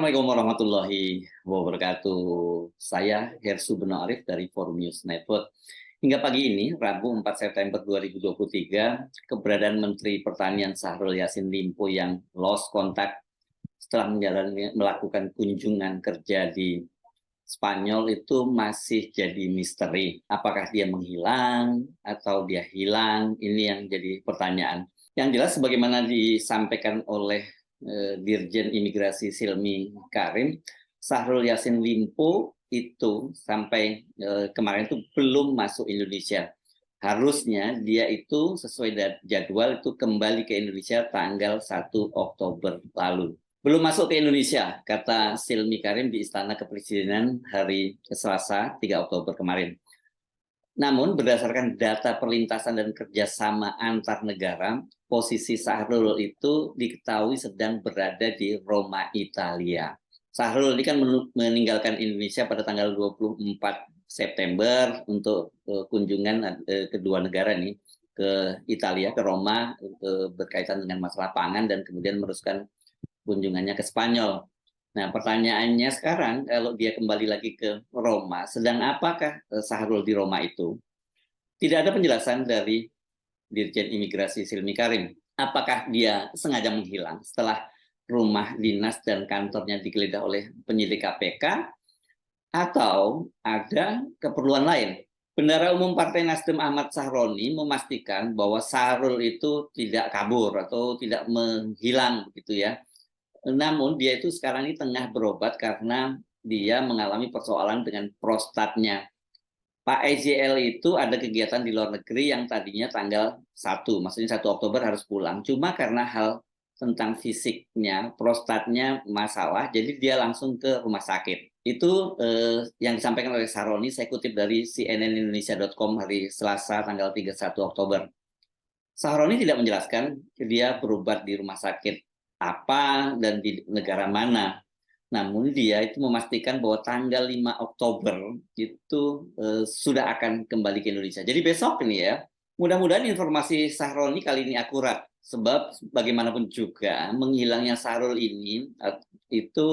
Assalamualaikum warahmatullahi wabarakatuh. Saya Hersu Beno Arif dari Forum News Network. Hingga pagi ini, Rabu 4 September 2023, keberadaan Menteri Pertanian Syahrul Yassin Limpo yang lost contact setelah melakukan kunjungan kerja di Spanyol itu masih jadi misteri. Apakah dia menghilang atau dia hilang? Ini yang jadi pertanyaan. Yang jelas sebagaimana disampaikan oleh Dirjen Imigrasi Silmi Karim, Syahrul Yassin Limpo itu sampai kemarin itu belum masuk Indonesia. Harusnya dia itu sesuai jadwal itu kembali ke Indonesia tanggal 1 Oktober lalu. Belum masuk ke Indonesia, kata Silmi Karim di Istana Kepresidenan hari Selasa 3 Oktober kemarin. Namun berdasarkan data perlintasan dan kerjasama antar negara, posisi Syahrul itu diketahui sedang berada di Roma, Italia. Syahrul ini kan meninggalkan Indonesia pada tanggal 24 September untuk kunjungan kedua negara nih ke Italia, ke Roma, berkaitan dengan masalah pangan dan kemudian meneruskan kunjungannya ke Spanyol. Nah, pertanyaannya sekarang, kalau dia kembali lagi ke Roma, sedang apakah Syahrul di Roma itu? Tidak ada penjelasan dari Dirjen Imigrasi Silmi Karim. Apakah dia sengaja menghilang setelah rumah dinas dan kantornya digeledah oleh penyidik KPK, atau ada keperluan lain? Bendahara Umum Partai Nasdem Ahmad Sahroni memastikan bahwa Syahrul itu tidak kabur atau tidak menghilang, begitu ya. Namun dia itu sekarang ini tengah berobat karena dia mengalami persoalan dengan prostatnya. Pak EJL itu ada kegiatan di luar negeri yang tadinya tanggal 1, maksudnya 1 Oktober harus pulang. Cuma karena hal tentang fisiknya, prostatnya masalah, jadi dia langsung ke rumah sakit. Itu yang disampaikan oleh Saroni, saya kutip dari cnnindonesia.com hari Selasa tanggal 31 Oktober. Saroni tidak menjelaskan dia berobat di rumah sakit apa dan di negara mana. Namun dia itu memastikan bahwa tanggal 5 Oktober itu sudah akan kembali ke Indonesia. Jadi besok ini ya, mudah-mudahan informasi Sahroni kali ini akurat. Sebab bagaimanapun juga menghilangnya Syahrul ini itu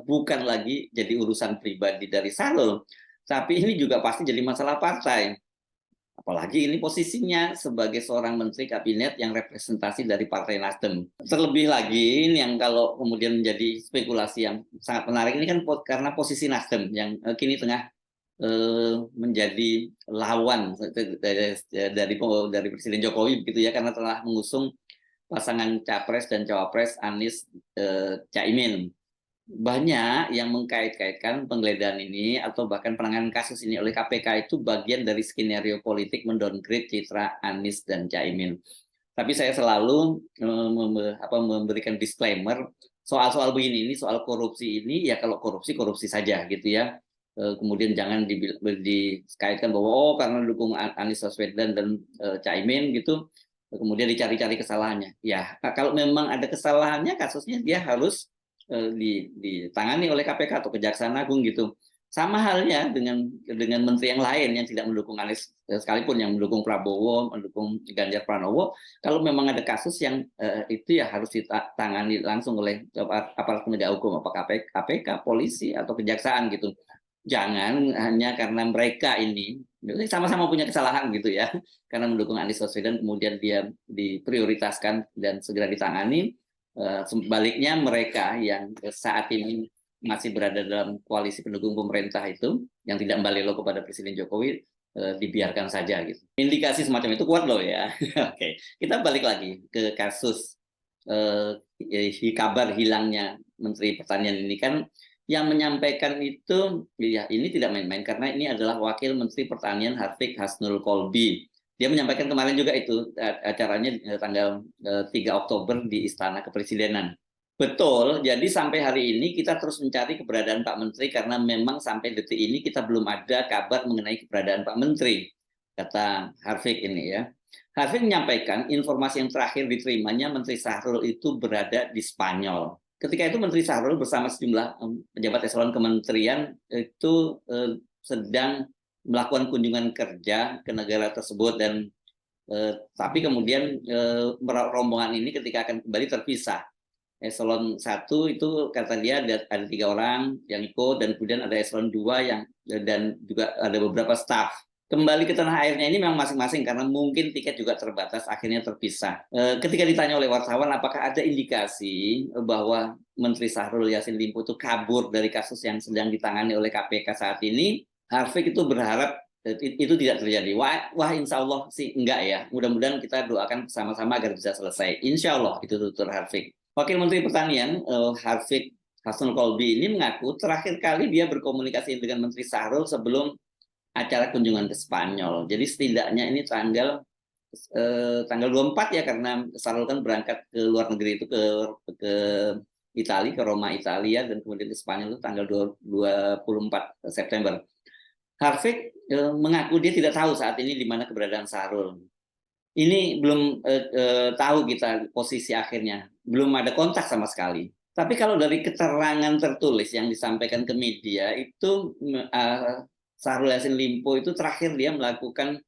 bukan lagi jadi urusan pribadi dari Syahrul. Tapi ini juga pasti jadi masalah partai. Apalagi ini posisinya sebagai seorang menteri kabinet yang representasi dari Partai Nasdem. Terlebih lagi ini yang kalau kemudian menjadi spekulasi yang sangat menarik ini kan karena posisi Nasdem yang kini tengah menjadi lawan dari Presiden Jokowi begitu ya, karena telah mengusung pasangan capres dan cawapres Anies Caimin. Banyak yang mengkait-kaitkan penggeledahan ini atau bahkan penanganan kasus ini oleh KPK itu bagian dari skenario politik mendowngrade citra Anies dan Caimin. Tapi saya selalu memberikan disclaimer soal-soal begini, ini soal korupsi ini ya, kalau korupsi saja gitu ya. Kemudian jangan dikaitkan bahwa karena dukung Anies Baswedan dan Caimin gitu, kemudian dicari-cari kesalahannya. Ya kalau memang ada kesalahannya, kasusnya dia harus ditangani oleh KPK atau Kejaksaan Agung gitu. Sama halnya dengan menteri yang lain yang tidak mendukung Anies, sekalipun yang mendukung Prabowo, mendukung Ganjar Pranowo, kalau memang ada kasus yang itu ya harus ditangani langsung oleh aparat penegak hukum, apakah KPK, polisi atau kejaksaan gitu. Jangan hanya karena mereka ini sama-sama punya kesalahan gitu ya, karena mendukung Anies Baswedan kemudian dia diprioritaskan dan segera ditangani. Sebaliknya mereka yang saat ini masih berada dalam koalisi pendukung pemerintah itu yang tidak membalelo kepada Presiden Jokowi dibiarkan saja gitu. Indikasi semacam itu kuat loh ya. Oke, kita balik lagi ke kasus kabar hilangnya Menteri Pertanian ini kan, yang menyampaikan itu ya ini tidak main-main karena ini adalah Wakil Menteri Pertanian Harfiq Hasnul Kolbi. Dia menyampaikan kemarin juga itu acaranya tanggal 3 Oktober di Istana Kepresidenan. Betul, jadi sampai hari ini kita terus mencari keberadaan Pak Menteri karena memang sampai detik ini kita belum ada kabar mengenai keberadaan Pak Menteri, kata Harfiq ini ya. Harfiq menyampaikan informasi yang terakhir diterimanya Menteri Syahrul itu berada di Spanyol. Ketika itu Menteri Syahrul bersama sejumlah pejabat eselon kementerian itu sedang melakukan kunjungan kerja ke negara tersebut dan tapi kemudian rombongan ini ketika akan kembali terpisah. Eselon 1 itu kata dia ada 3 orang yang ikut, dan kemudian ada eselon 2 yang dan juga ada beberapa staff. Kembali ke tanah airnya ini memang masing-masing karena mungkin tiket juga terbatas, akhirnya terpisah. Ketika ditanya oleh wartawan apakah ada indikasi bahwa Menteri Syahrul Yassin Limpo itu kabur dari kasus yang sedang ditangani oleh KPK saat ini, Harfiq itu berharap itu tidak terjadi. Wah, insya Allah sih enggak ya. Mudah-mudahan kita doakan bersama-sama agar bisa selesai. Insya Allah itu tutur Harfiq. Wakil Menteri Pertanian Harfiq Hasan Kolbi ini mengaku terakhir kali dia berkomunikasi dengan Menteri Syahrul sebelum acara kunjungan ke Spanyol. Jadi setidaknya ini tanggal 24 ya, karena Syahrul kan berangkat ke luar negeri itu ke Italia, ke Roma Italia, dan kemudian ke Spanyol itu tanggal 24 September. Harfiq mengaku dia tidak tahu saat ini di mana keberadaan Syahrul. Ini belum tahu kita posisi akhirnya, belum ada kontak sama sekali. Tapi kalau dari keterangan tertulis yang disampaikan ke media itu, Syahrul Yassin Limpo itu terakhir dia melakukan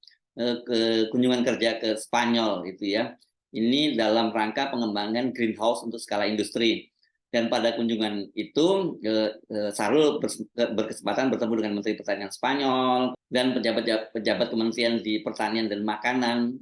kunjungan kerja ke Spanyol itu ya. Ini dalam rangka pengembangan greenhouse untuk skala industri. Dan pada kunjungan itu Syahrul berkesempatan bertemu dengan Menteri Pertanian Spanyol dan pejabat kementerian di pertanian dan makanan,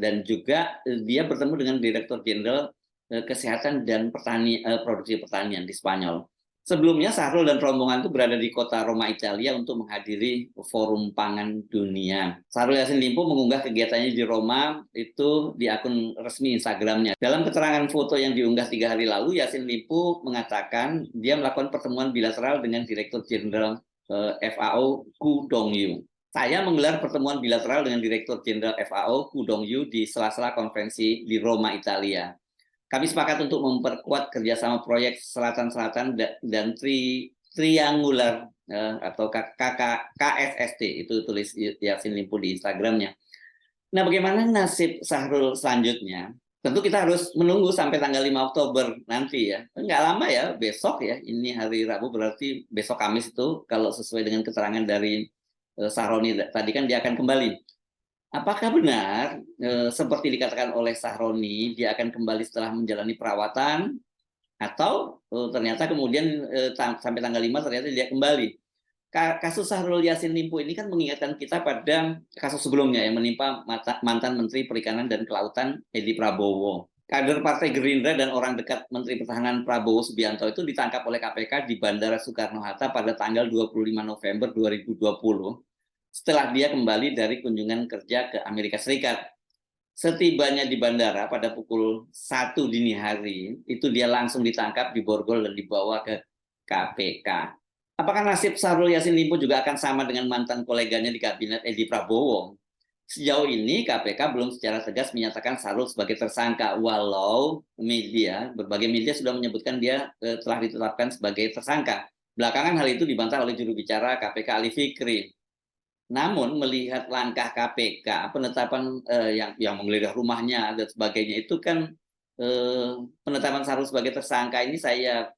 dan juga dia bertemu dengan Direktur Jenderal Kesehatan dan Produksi Pertanian di Spanyol. Sebelumnya Syahrul dan rombongan itu berada di kota Roma Italia untuk menghadiri Forum Pangan Dunia. Syahrul Yassin Limpo mengunggah kegiatannya di Roma itu di akun resmi Instagramnya. Dalam keterangan foto yang diunggah 3 hari lalu, Yassin Limpo mengatakan dia melakukan pertemuan bilateral dengan Direktur Jenderal FAO Ku Dongyu. Saya menggelar pertemuan bilateral dengan Direktur Jenderal FAO Ku Dongyu di sela-sela konferensi di Roma, Italia. Kami sepakat untuk memperkuat kerjasama proyek Selatan-Selatan dan Triangular atau KSST, itu tulis Yassin Limpo di Instagramnya. Nah, bagaimana nasib Syahrul selanjutnya? Tentu kita harus menunggu sampai tanggal 5 Oktober nanti ya. Nggak lama ya, besok ya. Ini hari Rabu, berarti besok Kamis itu kalau sesuai dengan keterangan dari Sahroni tadi kan dia akan kembali. Apakah benar seperti dikatakan oleh Sahroni dia akan kembali setelah menjalani perawatan, atau ternyata kemudian sampai tanggal 5 ternyata dia kembali? Kasus Syahrul Yassin Limpo ini kan mengingatkan kita pada kasus sebelumnya yang menimpa mantan Menteri Perikanan dan Kelautan Edi Prabowo. Kader Partai Gerindra dan orang dekat Menteri Pertahanan Prabowo Subianto itu ditangkap oleh KPK di Bandara Soekarno-Hatta pada tanggal 25 November 2020 setelah dia kembali dari kunjungan kerja ke Amerika Serikat. Setibanya di bandara pada pukul 1 dini hari, itu dia langsung ditangkap di borgol dan dibawa ke KPK. Apakah nasib Syahrul Yassin Limpo juga akan sama dengan mantan koleganya di kabinet Edi Prabowo? Sejauh ini KPK belum secara tegas menyatakan Syahrul sebagai tersangka, walau berbagai media sudah menyebutkan dia telah ditetapkan sebagai tersangka. Belakangan hal itu dibantah oleh juru bicara KPK Ali Fikri. Namun melihat langkah KPK, penetapan yang menggeledah rumahnya dan sebagainya itu kan, penetapan Syahrul sebagai tersangka ini saya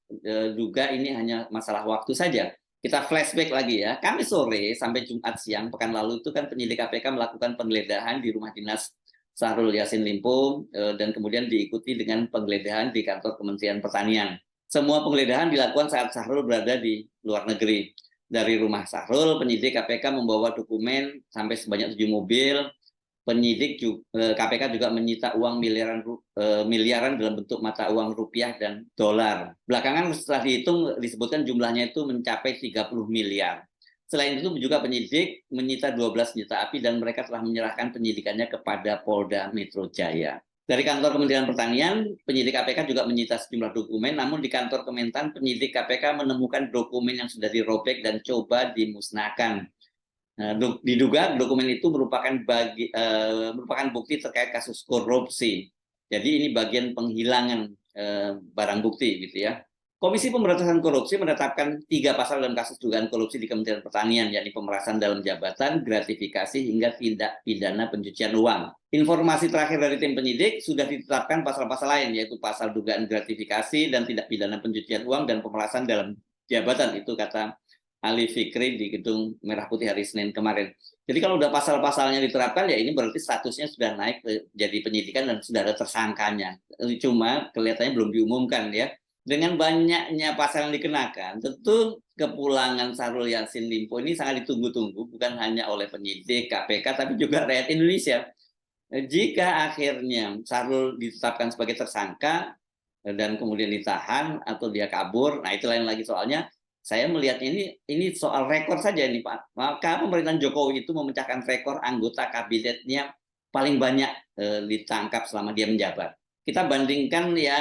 duga ini hanya masalah waktu saja. Kita flashback lagi ya, Kamis sore sampai Jumat siang pekan lalu itu kan penyidik KPK melakukan penggeledahan di rumah dinas Syahrul Yassin Limpo dan kemudian diikuti dengan penggeledahan di kantor Kementerian Pertanian. Semua penggeledahan dilakukan saat Syahrul berada di luar negeri. Dari rumah Syahrul, penyidik KPK membawa dokumen sampai sebanyak 7 mobil. Penyidik KPK juga menyita uang miliaran dalam bentuk mata uang rupiah dan dolar. Belakangan setelah dihitung disebutkan jumlahnya itu mencapai 30 miliar. Selain itu juga penyidik menyita 12 senjata api dan mereka telah menyerahkan penyidikannya kepada Polda Metro Jaya. Dari kantor Kementerian Pertanian, penyidik KPK juga menyita sejumlah dokumen, namun di kantor Kementan, penyidik KPK menemukan dokumen yang sudah dirobek dan coba dimusnahkan. Diduga dokumen itu merupakan bukti terkait kasus korupsi. Jadi ini bagian penghilangan barang bukti gitu ya. Komisi Pemberantasan Korupsi menetapkan 3 pasal dalam kasus dugaan korupsi di Kementerian Pertanian, yakni pemerasan dalam jabatan, gratifikasi, hingga tindak pidana pencucian uang. Informasi terakhir dari tim penyidik sudah ditetapkan pasal-pasal lain, yaitu pasal dugaan gratifikasi dan tindak pidana pencucian uang dan pemerasan dalam jabatan, itu kata Ali Fikri di Gedung Merah Putih hari Senin kemarin. Jadi kalau udah pasal-pasalnya diterapkan, ya ini berarti statusnya sudah naik jadi penyidikan dan sudah ada tersangkanya. Cuma kelihatannya belum diumumkan ya. Dengan banyaknya pasal yang dikenakan, tentu kepulangan Syahrul Yassin Limpo ini sangat ditunggu-tunggu, bukan hanya oleh penyidik, KPK, tapi juga rakyat Indonesia. Jika akhirnya Syahrul ditetapkan sebagai tersangka dan kemudian ditahan atau dia kabur, nah itu lain lagi soalnya. Saya melihat ini soal rekor saja nih Pak. Maka pemerintahan Jokowi itu memecahkan rekor anggota kabinetnya paling banyak ditangkap selama dia menjabat. Kita bandingkan ya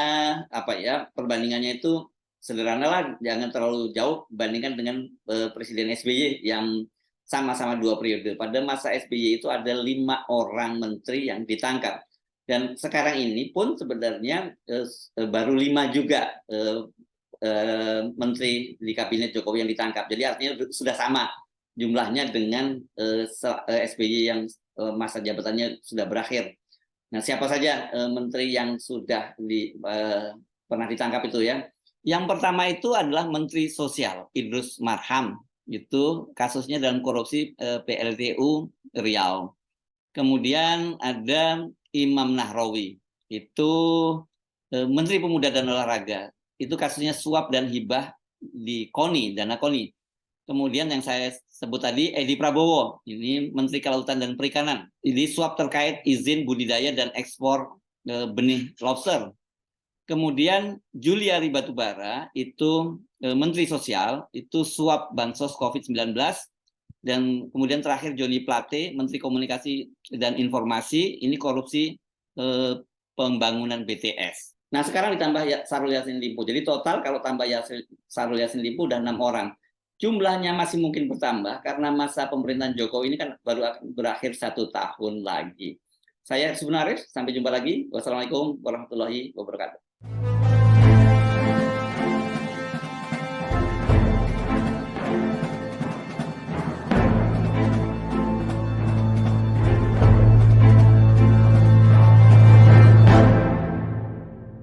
apa ya perbandingannya itu sederhana lah, jangan terlalu jauh bandingkan dengan Presiden SBY yang sama-sama 2 periode. Pada masa SBY itu ada 5 orang menteri yang ditangkap. Dan sekarang ini pun sebenarnya baru 5 juga menteri di kabinet Jokowi yang ditangkap. Jadi artinya sudah sama jumlahnya dengan SBY yang masa jabatannya sudah berakhir. Nah, siapa saja menteri yang sudah pernah ditangkap itu ya? Yang pertama itu adalah Menteri Sosial Idrus Marham. Itu kasusnya dalam korupsi PLTU Riau. Kemudian ada Imam Nahrawi, itu Menteri Pemuda dan Olahraga. Itu kasusnya suap dan hibah di KONI, dana KONI. Kemudian yang saya sebut tadi Edi Prabowo, ini Menteri Kelautan dan Perikanan. Ini suap terkait izin budidaya dan ekspor benih lobster. Kemudian Juliari Batubara, itu Menteri Sosial, itu suap bansos COVID-19. Dan kemudian terakhir Joni Plate, Menteri Komunikasi dan Informasi, ini korupsi pembangunan BTS. Nah sekarang ditambah Syahrul Yassin Limpo. Jadi total kalau tambah Syahrul Yassin Limpo udah 6 orang. Jumlahnya masih mungkin bertambah karena masa pemerintahan Jokowi ini kan baru akan berakhir 1 tahun lagi. Saya sebenarnya sampai jumpa lagi. Wassalamualaikum warahmatullahi wabarakatuh.